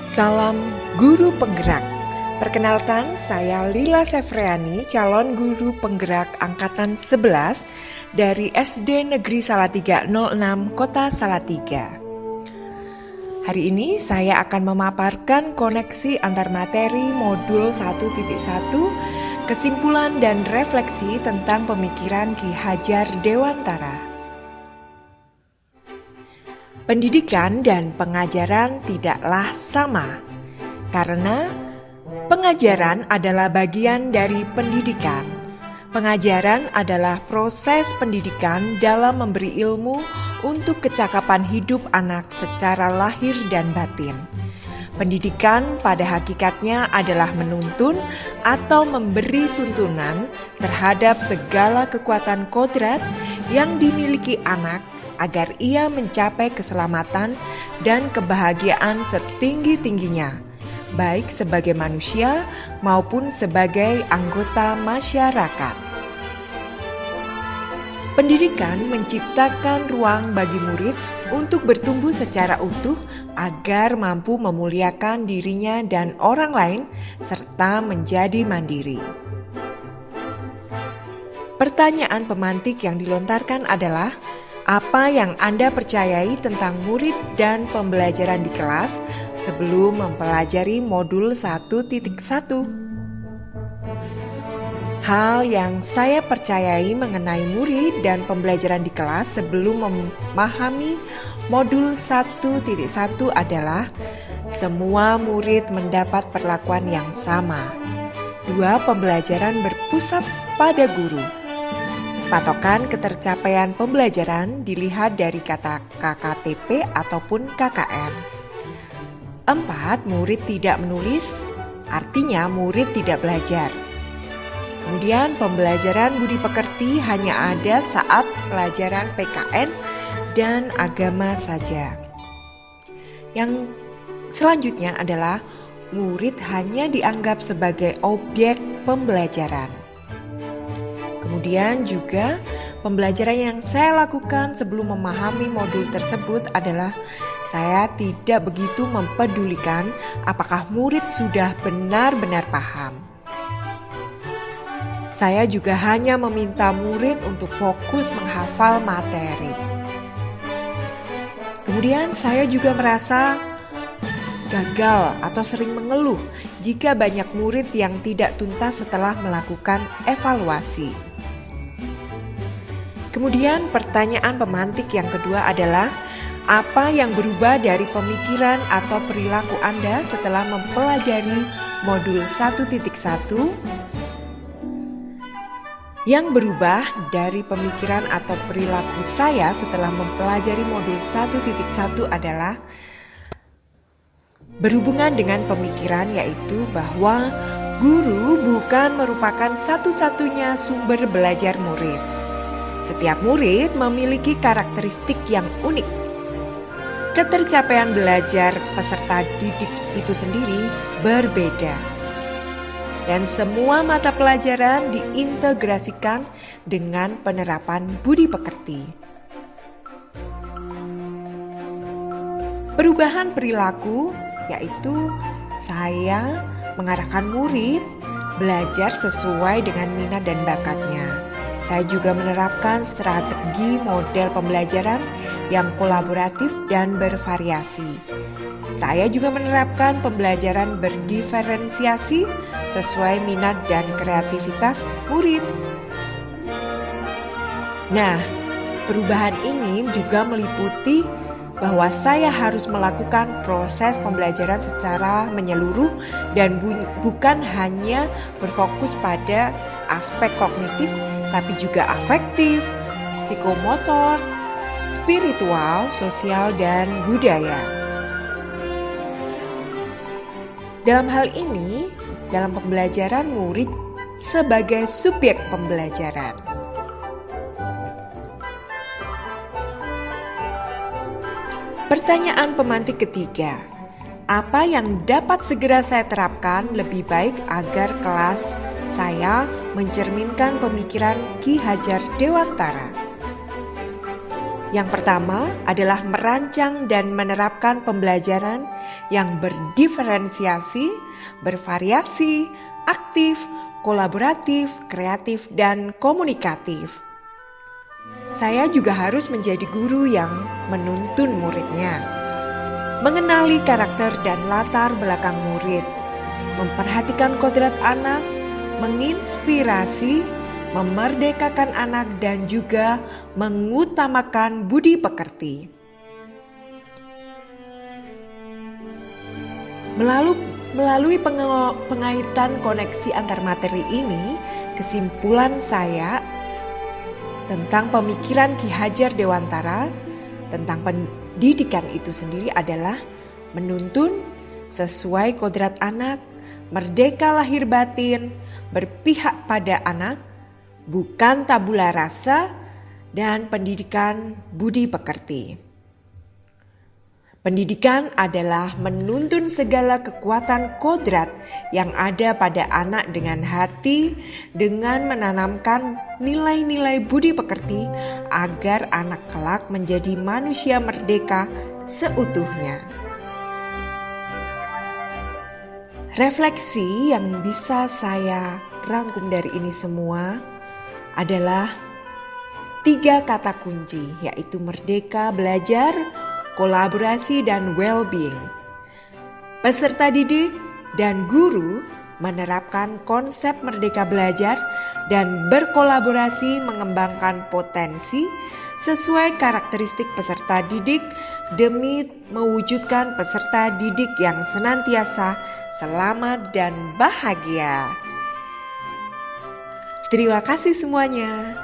Salam Guru Penggerak. Perkenalkan, saya Lila Sefreani, calon guru penggerak angkatan 11 dari SD Negeri Salatiga 06, Kota Salatiga. Hari ini saya akan memaparkan koneksi antar materi modul 1.1, kesimpulan dan refleksi tentang pemikiran Ki Hajar Dewantara. Pendidikan dan pengajaran tidaklah sama, karena pengajaran adalah bagian dari pendidikan. Pengajaran adalah proses pendidikan dalam memberi ilmu untuk kecakapan hidup anak secara lahir dan batin. Pendidikan pada hakikatnya adalah menuntun atau memberi tuntunan terhadap segala kekuatan kodrat yang dimiliki anak agar ia mencapai keselamatan dan kebahagiaan setinggi-tingginya, baik sebagai manusia maupun sebagai anggota masyarakat. Pendidikan menciptakan ruang bagi murid untuk bertumbuh secara utuh agar mampu memuliakan dirinya dan orang lain serta menjadi mandiri. Pertanyaan pemantik yang dilontarkan adalah, apa yang Anda percayai tentang murid dan pembelajaran di kelas sebelum mempelajari modul 1.1? Hal yang saya percayai mengenai murid dan pembelajaran di kelas sebelum memahami modul 1.1 adalah semua murid mendapat perlakuan yang sama. Dua, pembelajaran berpusat pada guru. Patokan ketercapaian pembelajaran dilihat dari kata KKTP ataupun KKN. 4. Murid tidak menulis, artinya murid tidak belajar. Kemudian pembelajaran budi pekerti hanya ada saat pelajaran PKN dan agama saja. Yang selanjutnya adalah murid hanya dianggap sebagai objek pembelajaran. Kemudian juga pembelajaran yang saya lakukan sebelum memahami modul tersebut adalah saya tidak begitu mempedulikan apakah murid sudah benar-benar paham. Saya juga hanya meminta murid untuk fokus menghafal materi. Kemudian saya juga merasa gagal atau sering mengeluh jika banyak murid yang tidak tuntas setelah melakukan evaluasi. Kemudian pertanyaan pemantik yang kedua adalah, apa yang berubah dari pemikiran atau perilaku Anda setelah mempelajari modul 1.1? Yang berubah dari pemikiran atau perilaku saya setelah mempelajari modul 1.1 adalah berhubungan dengan pemikiran, yaitu bahwa guru bukan merupakan satu-satunya sumber belajar murid. Setiap murid memiliki karakteristik yang unik. Ketercapaian belajar peserta didik itu sendiri berbeda. Dan semua mata pelajaran diintegrasikan dengan penerapan budi pekerti. Perubahan perilaku, yaitu saya mengarahkan murid belajar sesuai dengan minat dan bakatnya. Saya juga menerapkan strategi model pembelajaran yang kolaboratif dan bervariasi. Saya juga menerapkan pembelajaran berdiferensiasi sesuai minat dan kreativitas murid. Nah, perubahan ini juga meliputi bahwa saya harus melakukan proses pembelajaran secara menyeluruh dan bukan hanya berfokus pada aspek kognitif, tapi juga afektif, psikomotor, spiritual, sosial, dan budaya. Dalam hal ini, dalam pembelajaran murid sebagai subjek pembelajaran. Pertanyaan pemantik ketiga, apa yang dapat segera saya terapkan lebih baik agar kelas saya mencerminkan pemikiran Ki Hajar Dewantara? Yang pertama adalah merancang dan menerapkan pembelajaran yang berdiferensiasi, bervariasi, aktif, kolaboratif, kreatif, dan komunikatif. Saya juga harus menjadi guru yang menuntun muridnya, mengenali karakter dan latar belakang murid, memperhatikan kodrat anak, menginspirasi, memerdekakan anak, dan juga mengutamakan budi pekerti. Melalui pengaitan koneksi antar materi ini, kesimpulan saya tentang pemikiran Ki Hajar Dewantara tentang pendidikan itu sendiri adalah menuntun sesuai kodrat anak, merdeka lahir batin, berpihak pada anak, bukan tabula rasa, dan pendidikan budi pekerti. Pendidikan adalah menuntun segala kekuatan kodrat yang ada pada anak dengan hati, dengan menanamkan nilai-nilai budi pekerti agar anak kelak menjadi manusia merdeka seutuhnya. Refleksi yang bisa saya rangkum dari ini semua adalah 3 kata kunci, yaitu merdeka belajar, kolaborasi, dan well-being. Peserta didik dan guru menerapkan konsep merdeka belajar dan berkolaborasi mengembangkan potensi sesuai karakteristik peserta didik demi mewujudkan peserta didik yang senantiasa selamat dan bahagia. Terima kasih semuanya.